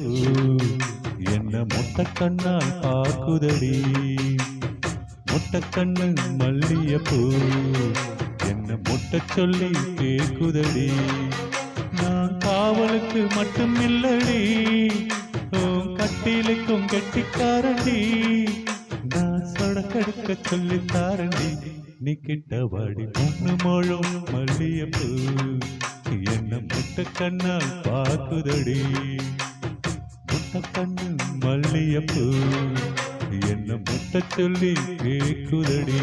மல்லியப்பூ என்ன முட்டை கண்ணால் பார்க்குதடி. முட்டை கண்ணு மல்லியப்பூ என்ன முட்டை சொல்லி கேக்குதடி. நான் காவலுக்கு மட்டும் இல்லடி, கட்டிலுக்கும் கெட்டிக்காரண்டி. நான் சொடக்கெடுக்க சொல்லித்தாரண்டி. நீ கிட்டவாடி பொண்ணு மோழும் மல்லியப்பூ என்ன முட்டை கண்ணால் பார்க்குதடி. முட்டை கண்ணு மல்லியப்பூ என்ன முட்டை சொல்லி கேக்குதடி.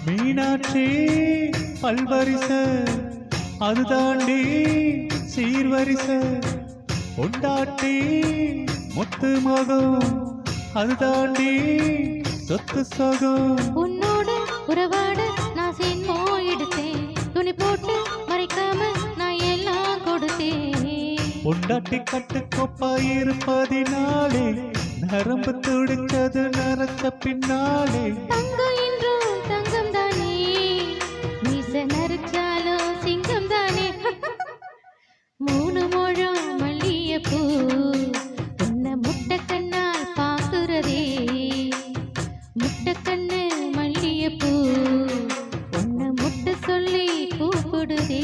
மீனாட்சி பல்வரிச அது தாண்டி சீர்வரிச கொண்டாட்டி முத்து மகம் அது தாண்டி சொத்து சகம். உன்னோட உறவாட நான் சேன்மோ எடுத்தேன், துணி போட்டு மறைக்காம நான் எல்லாம் கொடுத்தேன். கொண்டாட்டி கட்டு கொப்பாயிருப்பதினாலே நரம்பு துடிச்சது நரச்ச பின்னாலே. தங்கம் என்றும் தங்கம் தானே, மீச நரைச்சாலும் சிங்கம் தானே. மூணு முழம் மல்லியப்பூ உன்னை முட்டை கண்ணால் பார்க்குறதே. முட்டை கண்ணு மல்லியப்பூ உன்னை முட்டை சொல்லி கூப்பிடுதே.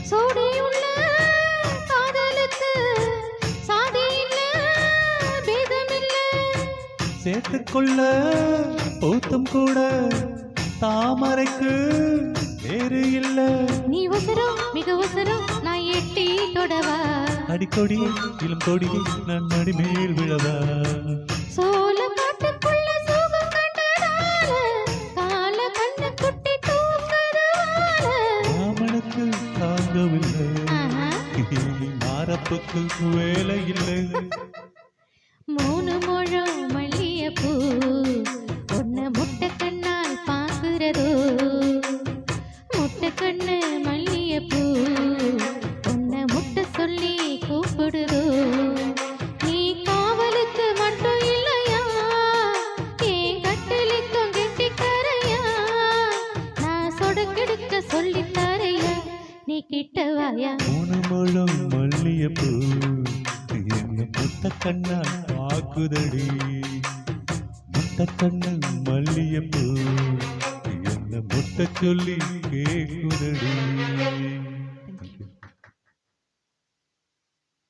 சோடியுள்ள காதலுக்கு சாதி இல்ல, பேதம் இல்ல. சேர்த்துக்கொள்ள பூத்தும் கூட தாமரைக்கு வேறு இல்ல. நீ வசரம் மிக வசரம் நான் எட்டி தொடவா. அடிக்கொடி இளம் கொடி நான் மடி மேல் விழவா. சோல காட்டுக்குள்ள சோகம் கண்டதால கால கண்ணு குட்டி தூங்குறதால ராமனுக்கு தாங்கவில்லை, மாரப்புக்கு வேலை இல்லை. மூணு முழம் மல்லியப்பூ ஒன்ன முட்டை கண்ணால் பார்க்கிறதோ. முட்டை கண்ணு மல்லியப்பூ உன்னை முட்டை சொல்லி கூப்பிடுதோ. நீ காவலுக்கு மட்டும் இல்லையா, என் கட்டலுக்கும் கெட்டிக்காரையா. நான் சொடக்கெடுக்க சொல்லித்தாரையா, நீ கிட்டவாயா. மூணு முழம் மல்லியப்பூ என்ன முட்டை கண்ணால் பார்க்குதடி. முட்டை கண்ணு மல்லியப்பூ என்ன முட்டை சொல்லி கேக்குதடி.